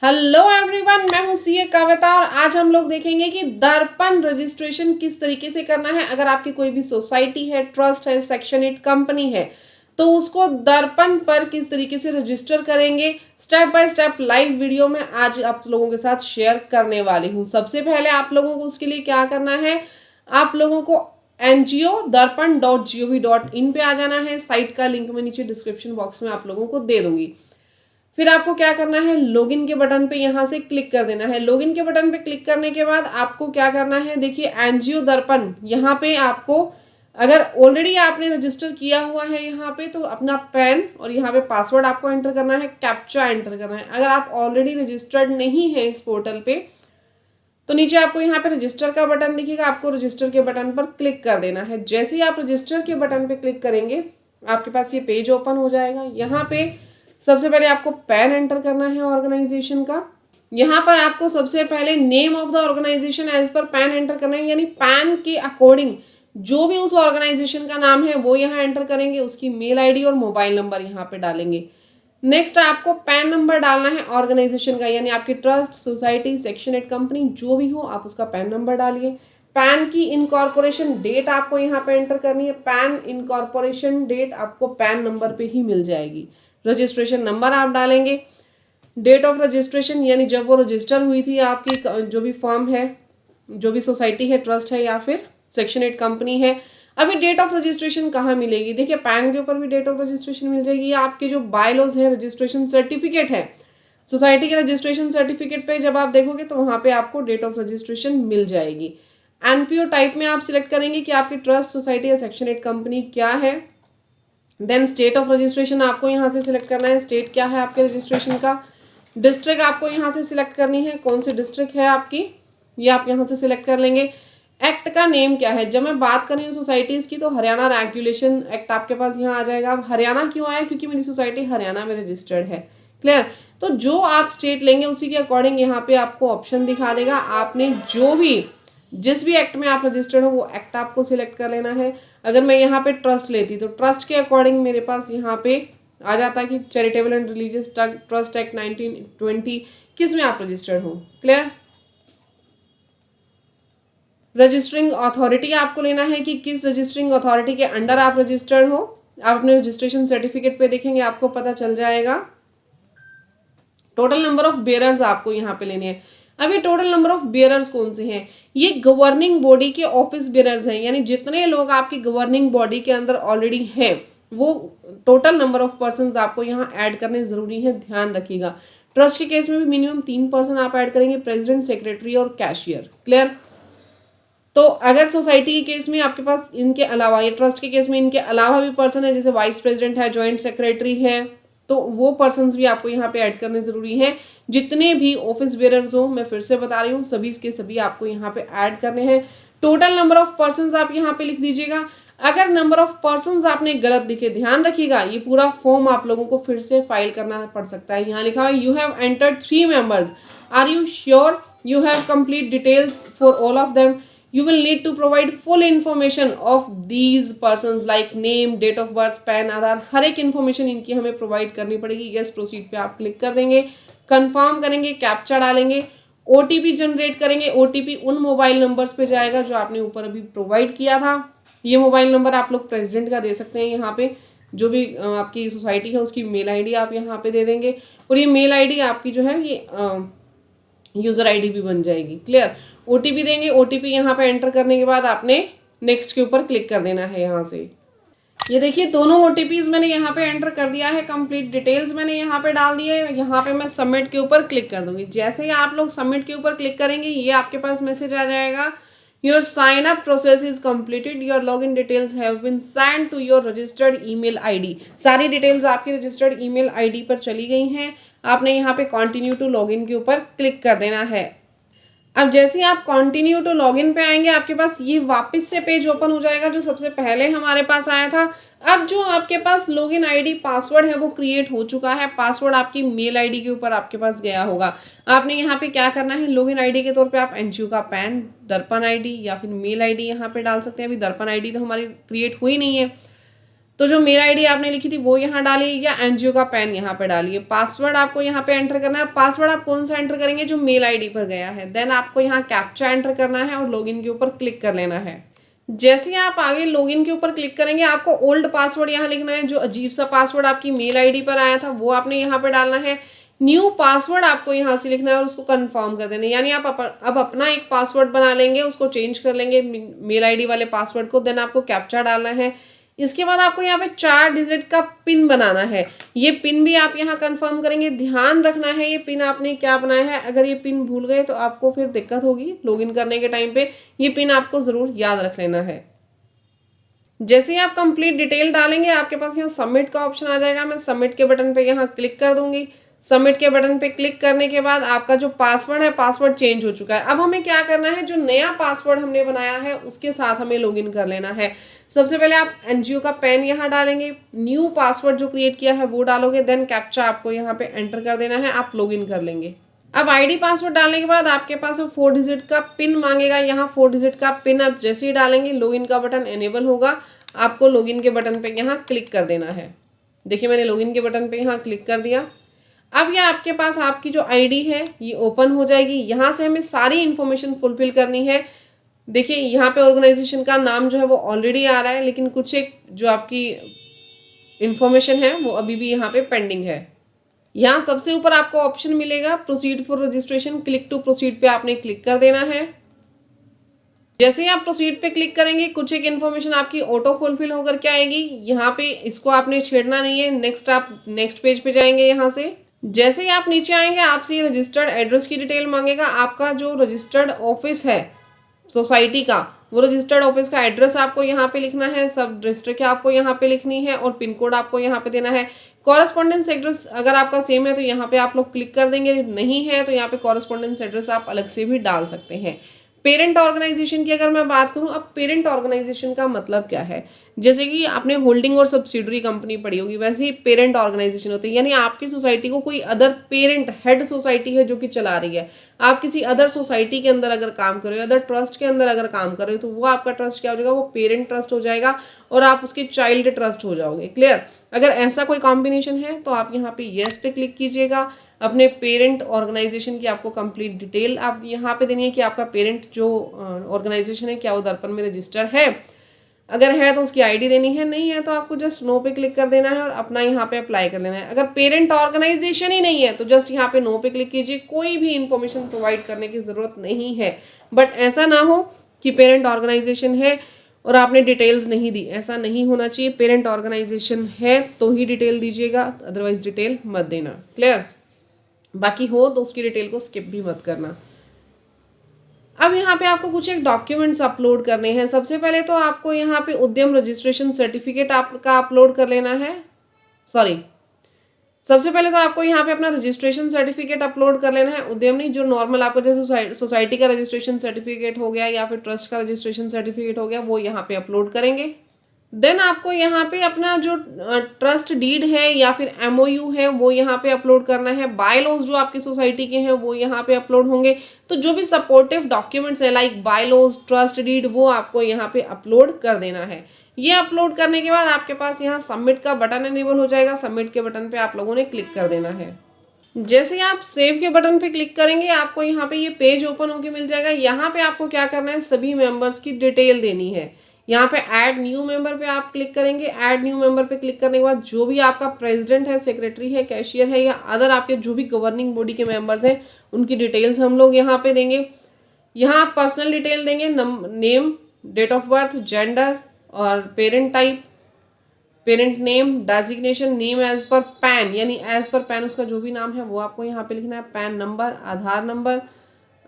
Hello everyone, मैं हूँ CA कविता और आज हम लोग देखेंगे कि दर्पण रजिस्ट्रेशन किस तरीके से करना है। अगर आपकी कोई भी सोसाइटी है, ट्रस्ट है, सेक्शन 8 कंपनी है तो उसको दर्पण पर किस तरीके से रजिस्टर करेंगे, step by step live video में आज आप लोगों के साथ शेयर करने वाली हूँ। सबसे पहले आप लोगों को उसके लिए क्या करना है, आप लोगों को ngo.darpan.gov.in पे आ जाना है। साइट का लिंक मैं नीचे डिस्क्रिप्शन बॉक्स में आप लोगों को दे दूंगी। फिर आपको क्या करना है, लॉगिन के बटन पे यहाँ से क्लिक कर देना है। लॉगिन के बटन पे क्लिक करने के बाद आपको क्या करना है, देखिए एनजीओ दर्पण, यहाँ पे आपको अगर ऑलरेडी आपने रजिस्टर किया हुआ है यहाँ पे तो अपना पैन और यहाँ पे पासवर्ड आपको एंटर करना है, कैप्चा एंटर करना है। अगर आप ऑलरेडी रजिस्टर्ड नहीं है इस पोर्टल पे तो नीचे आपको यहाँ पे रजिस्टर का बटन दिखेगा, आपको रजिस्टर के बटन पर क्लिक कर देना है। जैसे ही आप रजिस्टर के बटन पे क्लिक करेंगे आपके पास ये पेज ओपन हो जाएगा। यहाँ पे सबसे पहले आपको पैन एंटर करना है ऑर्गेनाइजेशन का। यहाँ पर आपको सबसे पहले name of the organisation as per PAN enter करना है, यानी पैन के अकॉर्डिंग जो भी उस ऑर्गेनाइजेशन का नाम है वो यहाँ एंटर करेंगे, उसकी मेल आईडी और मोबाइल नंबर यहाँ पे डालेंगे। नेक्स्ट आपको पैन नंबर डालना है ऑर्गेनाइजेशन का, यानी आपकी ट्रस्ट, सोसाइटी, सेक्शन 8 कंपनी जो भी हो आप उसका पैन नंबर डालिए। पैन की इनकॉर्पोरेशन डेट आपको यहाँ पे एंटर करनी है। पैन इनकॉर्पोरेशन डेट आपको पैन नंबर पे ही मिल जाएगी। रजिस्ट्रेशन नंबर आप डालेंगे। डेट ऑफ रजिस्ट्रेशन यानी जब वो रजिस्टर हुई थी आपकी जो भी फर्म है, जो भी सोसाइटी है, ट्रस्ट है या फिर सेक्शन 8 कंपनी है। अभी डेट ऑफ रजिस्ट्रेशन कहाँ मिलेगी, देखिए पैन के ऊपर भी डेट ऑफ रजिस्ट्रेशन मिल जाएगी। आपके जो बायलॉज है, रजिस्ट्रेशन सर्टिफिकेट है, सोसाइटी के रजिस्ट्रेशन सर्टिफिकेट पे जब आप देखोगे तो वहाँ पे आपको डेट ऑफ रजिस्ट्रेशन मिल जाएगी। एनपीओ टाइप में आप सिलेक्ट करेंगे कि आपकी ट्रस्ट, सोसाइटी या सेक्शन 8 कंपनी क्या है। देन स्टेट ऑफ रजिस्ट्रेशन आपको यहाँ से सिलेक्ट करना है, स्टेट क्या है आपके रजिस्ट्रेशन का। डिस्ट्रिक्ट आपको यहाँ से सिलेक्ट करनी है, कौन सी डिस्ट्रिक्ट है आपकी, ये आप यहाँ से सिलेक्ट कर लेंगे। एक्ट का नेम क्या है, जब मैं बात कर रही हूँ सोसाइटीज़ की तो हरियाणा रेगुलेशन एक्ट आपके पास यहाँ आ जाएगा। अब हरियाणा क्यों आया, क्योंकि मेरी सोसाइटी हरियाणा में रजिस्टर्ड है। क्लियर, तो जो आप स्टेट लेंगे उसी के अकॉर्डिंग यहाँ पे आपको ऑप्शन दिखा देगा। आपने जो भी जिस भी एक्ट में आप रजिस्टर्ड हो वो एक्ट आपको सिलेक्ट कर लेना है। अगर मैं यहाँ पे ट्रस्ट लेती तो ट्रस्ट के अकॉर्डिंग मेरे पास यहाँ पे आ जाता है कि charitable and religious trust act 1920 किस में आप रजिस्टर्ड हो। क्लियर, रजिस्टरिंग अथॉरिटी आपको लेना है कि किस रजिस्टरिंग अथॉरिटी के अंडर आप रजिस्टर्ड हो। आप अपने रजिस्ट्रेशन सर्टिफिकेट पे देखेंगे आपको पता चल जाएगा। टोटल नंबर ऑफ बेयरर्स आपको यहाँ पे लेने हैं। अब ये टोटल नंबर ऑफ बेयरर्स कौन से हैं, ये गवर्निंग बॉडी के ऑफिस बेयरर्स हैं, यानी जितने लोग आपकी गवर्निंग बॉडी के अंदर ऑलरेडी हैं वो टोटल नंबर ऑफ पर्सन्स आपको यहाँ ऐड करने जरूरी है, ध्यान रखिएगा। ट्रस्ट के केस में भी मिनिमम 3 पर्सन आप ऐड करेंगे, प्रेसिडेंट, सेक्रेटरी और कैशियर। क्लियर, तो अगर सोसाइटी के केस में आपके पास इनके अलावा या ट्रस्ट के केस में इनके अलावा भी पर्सन है, जैसे वाइस प्रेसिडेंट है, जॉइंट सेक्रेटरी है, तो वो पर्सन्स भी आपको यहाँ पे ऐड करने ज़रूरी हैं। जितने भी ऑफिस बेयरर्स हो, मैं फिर से बता रही हूँ, सभी के सभी आपको यहाँ पे ऐड करने हैं। टोटल नंबर ऑफ पर्सन्स आप यहाँ पे लिख दीजिएगा। अगर नंबर ऑफ पर्सन्स आपने गलत लिखे, ध्यान रखिएगा, ये पूरा फॉर्म आप लोगों को फिर से फाइल करना पड़ सकता है। यहाँ लिखा है you have entered 3 members, are you sure you have complete details for all of them, you will need to provide full information of these persons like name, date of birth, PAN, Aadhaar, हर एक information इनकी हमें provide करनी पड़ेगी। Yes proceed पे आप click कर देंगे, कंफर्म करेंगे, कैप्चा डालेंगे, ओटीपी जनरेट करेंगे। ओटीपी उन मोबाइल नंबर्स पे जाएगा जो आपने ऊपर अभी प्रोवाइड किया था। ये मोबाइल नंबर आप लोग प्रेसिडेंट का दे सकते हैं, यहाँ पे जो भी आपकी सोसाइटी है उसकी मेल आईडी आप यहाँ पे दे देंगे और ये मेल आईडी आपकी जो है ये यूज़र आईडी भी बन जाएगी। क्लियर, ओटीपी देंगे, ओटीपी यहाँ पे एंटर करने के बाद आपने नेक्स्ट के ऊपर क्लिक कर देना है। यहाँ से ये देखिए दोनों ओटीपीज मैंने यहाँ पे एंटर कर दिया है, कंप्लीट डिटेल्स मैंने यहाँ पे डाल दी है। यहाँ पे मैं सबमिट के ऊपर क्लिक कर दूंगी। जैसे ही आप लोग सबमिट के ऊपर क्लिक करेंगे ये आपके पास मैसेज आ जाएगा, your sign up process is completed, your log in details have been send to your registered email ID. सारी डिटेल्स आपकी रजिस्टर्ड ईमेल आईडी पर चली गई हैं। आपने यहाँ पे कंटिन्यू टू लॉगिन के ऊपर क्लिक कर देना है। अब जैसे ही आप कंटिन्यू टू लॉगिन पे आएंगे आपके पास ये वापस से पेज ओपन हो जाएगा जो सबसे पहले हमारे पास आया था। अब जो आपके पास लॉगिन आईडी पासवर्ड है वो क्रिएट हो चुका है, पासवर्ड आपकी मेल आईडी के ऊपर आपके पास गया होगा। आपने यहाँ पे क्या करना है, लॉगिन आईडी के तौर पे आप एनजीओ का पैन, दर्पण आईडी या फिर मेल आईडी यहाँ पे डाल सकते हैं। अभी दर्पण आईडी तो हमारी क्रिएट हुई नहीं है तो जो मेल आईडी आपने लिखी थी वो यहाँ डालिए या एनजीओ का पैन यहाँ पे डालिए। पासवर्ड आपको यहाँ पे एंटर करना है। पासवर्ड आप कौन सा एंटर करेंगे, जो मेल आईडी पर गया है। देन आपको यहाँ कैप्चा एंटर करना है और लॉगिन के ऊपर क्लिक कर लेना है। जैसे ही आप आगे लॉगिन के ऊपर क्लिक करेंगे आपको ओल्ड पासवर्ड यहाँ लिखना है। जो अजीब सा पासवर्ड आपकी मेल आईडी पर आया था वो आपने यहाँ पे डालना है। न्यू पासवर्ड आपको यहाँ से लिखना है और उसको कंफर्म कर देना है। यानी आप अब अपना एक पासवर्ड बना लेंगे, उसको चेंज कर लेंगे मेल आईडी वाले पासवर्ड को। देन आपको कैप्चा डालना है। इसके बाद आपको यहाँ पे 4 डिजिट का पिन बनाना है। ये पिन भी आप यहाँ कंफर्म करेंगे। ध्यान रखना है ये पिन आपने क्या बनाया है। अगर ये पिन भूल गए तो आपको फिर दिक्कत होगी लॉगिन करने के टाइम पे। ये पिन आपको ज़रूर याद रख लेना है। जैसे ही आप कंप्लीट डिटेल डालेंगे आपके पास यहाँ सबमिट का ऑप्शन आ जाएगा। मैं सबमिट के बटन पे यहाँ क्लिक कर दूंगी। सबमिट के बटन पे क्लिक करने के बाद आपका जो पासवर्ड है, पासवर्ड चेंज हो चुका है। अब हमें क्या करना है, जो नया पासवर्ड हमने बनाया है उसके साथ हमें लॉगिन कर लेना है। सबसे पहले आप एनजीओ का पैन यहाँ डालेंगे, न्यू पासवर्ड जो क्रिएट किया है वो डालोगे। देन कैप्चा आपको यहाँ पे एंटर कर देना है, आप लॉगिन कर लेंगे। अब आईडी पासवर्ड डालने के बाद आपके पास 4 डिजिट का पिन मांगेगा। यहाँ 4 डिजिट का पिन आप जैसे ही डालेंगे लॉगिन का बटन एनेबल होगा। आपको लॉगिन के बटन पे यहाँ क्लिक कर देना है। देखिए मैंने लॉगिन के बटन पे यहाँ क्लिक कर दिया। अब ये आपके पास आपकी जो आईडी है ये ओपन हो जाएगी। यहाँ से हमें सारी इन्फॉर्मेशन फुलफिल करनी है। देखिए यहाँ पे ऑर्गेनाइजेशन का नाम जो है वो ऑलरेडी आ रहा है, लेकिन कुछ एक जो आपकी इन्फॉर्मेशन है वो अभी भी यहाँ पे पेंडिंग है। यहाँ सबसे ऊपर आपको ऑप्शन मिलेगा proceed for registration. Click to proceed पे आपने क्लिक कर देना है। जैसे ही आप प्रोसीड पे क्लिक करेंगे कुछ एक इन्फॉर्मेशन आपकी ऑटो फुलफिल होकर के आएगी। यहाँ पे इसको आपने छेड़ना नहीं है। नेक्स्ट आप नेक्स्ट पेज पे जाएंगे। यहाँ से जैसे ही आप नीचे आएंगे आपसे ये रजिस्टर्ड एड्रेस की डिटेल मांगेगा। आपका जो रजिस्टर्ड ऑफिस है सोसाइटी का, वो रजिस्टर्ड ऑफिस का एड्रेस आपको यहाँ पे लिखना है। सब डिस्ट्रिक्ट आपको यहाँ पे लिखनी है और पिन कोड आपको यहाँ पे देना है। कॉरेस्पॉन्डेंस एड्रेस अगर आपका सेम है तो यहाँ पे आप लोग क्लिक कर देंगे, नहीं है तो यहाँ पे कॉरेस्पॉन्डेंस एड्रेस आप अलग से भी डाल सकते हैं। पेरेंट ऑर्गेनाइजेशन की अगर मैं बात करूं, अब पेरेंट ऑर्गेनाइजेशन का मतलब क्या है, जैसे कि आपने होल्डिंग और सब्सिडरी कंपनी पढ़ी होगी, वैसे ही पेरेंट ऑर्गेनाइजेशन होती है। यानी आपकी सोसाइटी को कोई अदर पेरेंट हेड सोसाइटी है जो कि चला रही है। आप किसी अदर सोसाइटी के अंदर अगर काम कर रहे हो, अदर ट्रस्ट के अंदर अगर काम कर रहे हो, तो वो आपका ट्रस्ट क्या हो जाएगा, वो पेरेंट ट्रस्ट हो जाएगा और आप उसके चाइल्ड ट्रस्ट हो जाओगे। क्लियर? अगर ऐसा कोई कॉम्बिनेशन है तो आप यहाँ पे येस पे क्लिक कीजिएगा। अपने पेरेंट ऑर्गेनाइजेशन की आपको कंप्लीट डिटेल आप यहाँ पे देनी है कि आपका पेरेंट जो ऑर्गेनाइजेशन है क्या वो दर्पण में रजिस्टर है। अगर है तो उसकी आईडी देनी है, नहीं है तो आपको जस्ट नो पे क्लिक कर देना है और अपना यहाँ पे अप्लाई कर लेना है। अगर पेरेंट ऑर्गेनाइजेशन ही नहीं है तो जस्ट यहाँ पे नो पे क्लिक कीजिए। कोई भी इंफॉर्मेशन प्रोवाइड करने की ज़रूरत नहीं है। बट ऐसा ना हो कि पेरेंट ऑर्गेनाइजेशन है और आपने डिटेल्स नहीं दी, ऐसा नहीं होना चाहिए। पेरेंट ऑर्गेनाइजेशन है तो ही डिटेल दीजिएगा, अदरवाइज डिटेल मत देना। क्लियर? बाकी हो तो उसकी डिटेल को स्किप भी मत करना। अब यहाँ पे आपको कुछ एक डॉक्यूमेंट्स अपलोड करने हैं। सबसे पहले तो आपको यहाँ पे उद्यम रजिस्ट्रेशन सर्टिफिकेट आपका अपलोड कर लेना है। सबसे पहले तो आपको यहाँ पे अपना रजिस्ट्रेशन सर्टिफिकेट अपलोड कर लेना है। उद्यम नहीं, जो नॉर्मल आपको जैसे सोसाइटी का रजिस्ट्रेशन सर्टिफिकेट हो गया या फिर ट्रस्ट का रजिस्ट्रेशन सर्टिफिकेट हो गया, वो यहाँ पे अपलोड करेंगे। देन आपको यहाँ पे अपना जो ट्रस्ट डीड है या फिर एमओयू है वो यहाँ पे अपलोड करना है। बायलॉज जो आपकी सोसाइटी के हैं वो यहाँ पे अपलोड होंगे। तो जो भी सपोर्टिव डॉक्यूमेंट्स है लाइक बायलॉज, ट्रस्ट डीड, वो आपको यहाँ पे अपलोड कर देना है। ये अपलोड करने के बाद आपके पास यहाँ सबमिट का बटन एनेबल हो जाएगा। सबमिट के बटन पे आप लोगों ने क्लिक कर देना है। जैसे ही आप सेव के बटन पे क्लिक करेंगे आपको यहाँ पे ये पेज ओपन होके मिल जाएगा। यहाँ पे आपको क्या करना है, सभी मेंबर्स की डिटेल देनी है। यहाँ पे ऐड न्यू मेंबर पे आप क्लिक करेंगे। ऐड न्यू मेंबर पे क्लिक करने के बाद जो भी आपका प्रेसिडेंट है, सेक्रेटरी है, कैशियर है या अदर आपके जो भी गवर्निंग बॉडी के मेंबर्स हैं उनकी डिटेल्स हम लोग यहाँ पे देंगे। यहाँ आप पर्सनल डिटेल देंगे, name, date of birth, gender और parent type, parent name, designation, name as per PAN, यानी एज पर पैन उसका जो भी नाम है वो आपको यहाँ पे लिखना है। पैन नंबर, आधार नंबर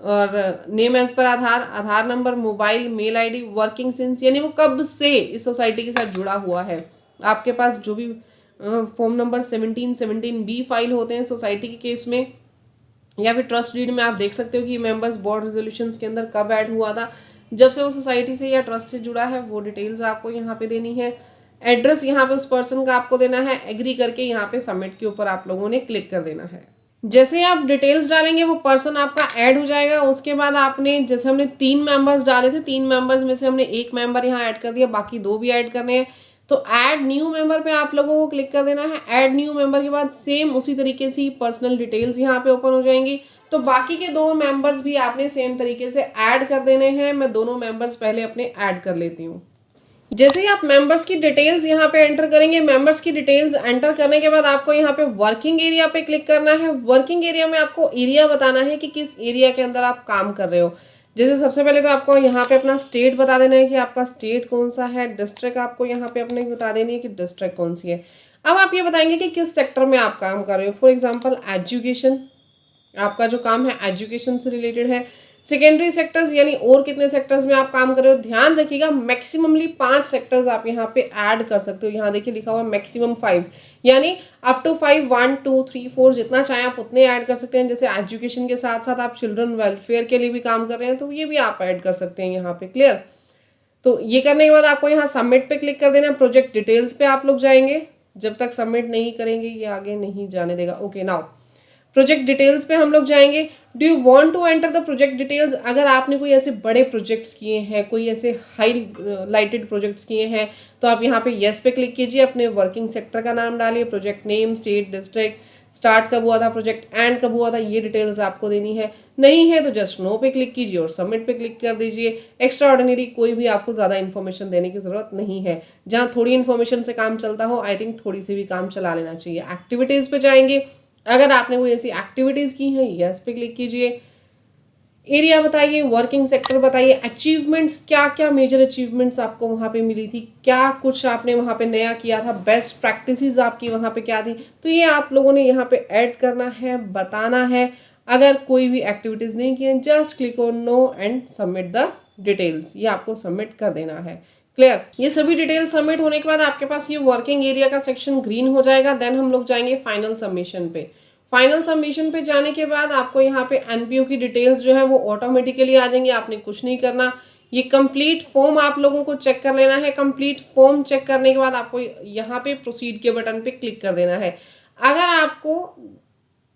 और name as per Aadhaar, Aadhaar number, mobile, mail ID, working since, यानी वो कब से इस सोसाइटी के साथ जुड़ा हुआ है। आपके पास जो भी फॉर्म नंबर 17 फाइल होते हैं सोसाइटी के केस में या फिर ट्रस्ट डीड में, आप देख सकते हो कि मेंबर्स बोर्ड रेजोल्यूशंस के अंदर कब ऐड हुआ था, जब से वो सोसाइटी से या ट्रस्ट से जुड़ा है, वो डिटेल्स आपको यहाँ पे देनी है। एड्रेस यहाँ पे उस पर्सन का आपको देना है। एग्री करके यहाँ पे सबमिट के ऊपर आप लोगों ने क्लिक कर देना है। जैसे ही आप डिटेल्स डालेंगे वो पर्सन आपका ऐड हो जाएगा। उसके बाद आपने, जैसे हमने 3 मेंबर्स डाले थे, 3 मेंबर्स में से हमने 1 मेंबर यहाँ ऐड कर दिया, बाकी 2 भी ऐड करने हैं। तो ऐड न्यू मेंबर पे आप लोगों को क्लिक कर देना है। ऐड न्यू मेंबर के बाद सेम उसी तरीके से पर्सनल डिटेल्स यहाँ पे ओपन हो जाएंगी। तो बाकी के 2 मेंबर्स भी आपने सेम तरीके से ऐड कर देने हैं। मैं दोनों मेंबर्स पहले अपने ऐड कर लेती हूँ। जैसे ही आप मेंबर्स की डिटेल्स यहाँ पे एंटर करेंगे, मेंबर्स की डिटेल्स एंटर करने के बाद आपको यहाँ पे वर्किंग एरिया पे क्लिक करना है। वर्किंग एरिया में आपको एरिया बताना है कि किस एरिया के अंदर आप काम कर रहे हो। जैसे सबसे पहले तो आपको यहाँ पे अपना स्टेट बता देना है कि आपका स्टेट कौन सा है। डिस्ट्रिक्ट आपको यहाँ पे अपने बता देनी है कि डिस्ट्रिक्ट कौन सी है। अब आप ये बताएंगे कि किस सेक्टर में आप काम कर रहे हो। फॉर एग्जाम्पल एजुकेशन, आपका जो काम है एजुकेशन से रिलेटेड है। सेकेंडरी सेक्टर्स यानी और कितने सेक्टर्स में आप काम कर रहे हो, ध्यान रखिएगा मैक्सिममली 5 सेक्टर्स आप यहाँ पे ऐड कर सकते हो। यहाँ देखिए लिखा हुआ मैक्सिमम 5, यानी अप टू 5, 1 2 3 4 जितना चाहे आप उतने ऐड कर सकते हैं। जैसे एजुकेशन के साथ साथ आप चिल्ड्रन वेलफेयर के लिए भी काम कर रहे हैं तो ये भी आप ऐड कर सकते हैं यहाँ पे। क्लियर? तो ये करने के बाद आपको यहाँ सबमिट पे क्लिक कर देना। प्रोजेक्ट डिटेल्स पे आप लोग जाएंगे। जब तक सबमिट नहीं करेंगे ये आगे नहीं जाने देगा। ओके, नाउ प्रोजेक्ट डिटेल्स पे हम लोग जाएंगे। Do you want to enter the project details? अगर आपने कोई ऐसे बड़े प्रोजेक्ट्स किए हैं, कोई ऐसे हाई लाइटेड प्रोजेक्ट्स किए हैं, तो आप यहाँ पे येस पे क्लिक कीजिए। अपने वर्किंग सेक्टर का नाम डालिए, project name, state, district, start कब हुआ था प्रोजेक्ट, एंड कब हुआ था, ये डिटेल्स आपको देनी है। नहीं है तो जस्ट नो पे क्लिक कीजिए और सबमिट पे क्लिक कर दीजिए। एक्स्ट्रा ऑर्डिनरी कोई भी आपको ज़्यादा इन्फॉर्मेशन देने की ज़रूरत नहीं है। जहाँ थोड़ी इन्फॉर्मेशन से काम चलता हो, आई थिंक थोड़ी सी भी काम चला लेना चाहिए। एक्टिविटीज़ पे जाएंगे। अगर आपने कोई ऐसी एक्टिविटीज़ की हैं, यस पे क्लिक कीजिए। एरिया बताइए, वर्किंग सेक्टर बताइए, अचीवमेंट्स, क्या क्या मेजर अचीवमेंट्स आपको वहाँ पे मिली थी, क्या कुछ आपने वहाँ पे नया किया था, बेस्ट प्रैक्टिसेस आपकी वहाँ पे क्या थी, तो ये आप लोगों ने यहाँ पे ऐड करना है, बताना है। अगर कोई भी एक्टिविटीज़ नहीं की है, just click on no and submit the details, ये आपको सबमिट कर देना है। क्लियर? ये सभी डिटेल सबमिट होने के बाद आपके पास ये वर्किंग एरिया का सेक्शन ग्रीन हो जाएगा। देन हम लोग जाएंगे फाइनल सबमिशन पे। फाइनल सबमिशन पे जाने के बाद आपको यहाँ पे एनपीओ की डिटेल्स जो है वो ऑटोमेटिकली आ जाएंगी। आपने कुछ नहीं करना। ये कंप्लीट फॉर्म आप लोगों को चेक कर लेना है। कंप्लीट फॉर्म चेक करने के बाद आपको यहाँ पे प्रोसीड के बटन पे क्लिक कर देना है। अगर आपको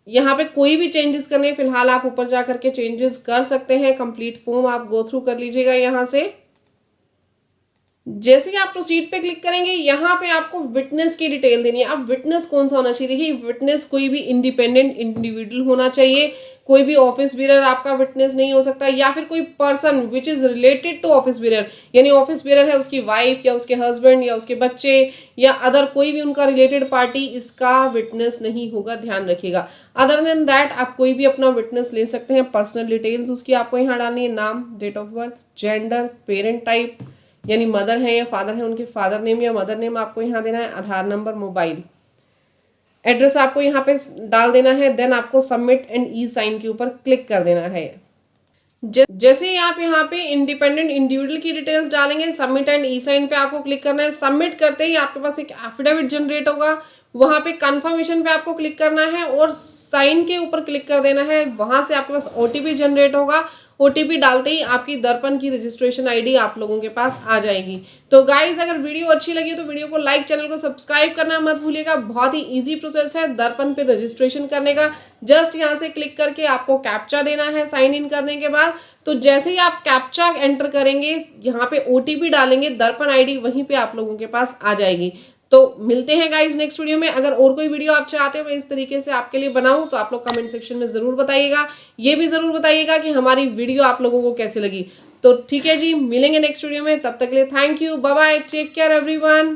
यहाँ पे कोई भी चेंजेस करने हैं, फिलहाल आप ऊपर जा करके चेंजेस कर सकते हैं। कंप्लीट फॉर्म आप गो थ्रू कर लीजिएगा। यहाँ से जैसे ही आप प्रोसीड पे क्लिक करेंगे, यहाँ पे आपको विटनेस की डिटेल देनी है। अब विटनेस कौन सा होना चाहिए? देखिए, विटनेस कोई भी इंडिपेंडेंट इंडिविजुअल होना चाहिए। कोई भी ऑफिस बीरर आपका विटनेस नहीं हो सकता, या फिर कोई person which is related to office bearer, यानी ऑफिस बीरर है उसकी वाइफ या उसके हस्बैंड या उसके बच्चे या अदर कोई भी उनका रिलेटेड पार्टी, इसका विटनेस नहीं होगा, ध्यान रखिएगा। अदर देन दैट आप कोई भी अपना विटनेस ले सकते हैं। पर्सनल डिटेल्स उसकी आपको यहाँ डालनी है, नाम, date of birth, gender, parent type यानी मदर है या फादर है, उनके फादर नेम या मदर नेम आपको यहाँ देना है, आधार नंबर, मोबाइल एड्रेस आपको यहाँ पे डाल देना है। देन आपको सबमिट एंड ई साइन के ऊपर क्लिक कर देना है। जैसे ही आप यहाँ पे इंडिपेंडेंट इंडिविजुअल की डिटेल्स डालेंगे, सबमिट एंड ई साइन पे आपको क्लिक करना है। सबमिट करते ही आपके पास एक एफिडेविट जनरेट होगा, वहाँ पे कंफर्मेशन पे आपको क्लिक करना है और साइन के ऊपर क्लिक कर देना है। वहाँ से आपके पास ओटीपी जनरेट होगा। ओटीपी डालते ही आपकी दर्पण की रजिस्ट्रेशन आईडी आप लोगों के पास आ जाएगी। तो गाइज, अगर वीडियो अच्छी लगी तो वीडियो को लाइक, चैनल को सब्सक्राइब करना मत भूलिएगा। बहुत ही इजी प्रोसेस है दर्पण पे रजिस्ट्रेशन करने का। जस्ट यहाँ से क्लिक करके आपको कैप्चा देना है साइन इन करने के बाद। तो जैसे ही आप कैप्चा एंटर करेंगे, यहाँ पे ओटीपी डालेंगे, दर्पण आईडी वहीं पे आप लोगों के पास आ जाएगी। तो मिलते हैं गाइज नेक्स्ट वीडियो में। अगर और कोई वीडियो आप चाहते हो मैं इस तरीके से आपके लिए बनाऊं तो आप लोग कमेंट सेक्शन में ज़रूर बताइएगा। ये भी ज़रूर बताइएगा कि हमारी वीडियो आप लोगों को कैसे लगी। तो ठीक है जी, मिलेंगे नेक्स्ट वीडियो में। तब तक के लिए thank you, bye bye, take care everyone.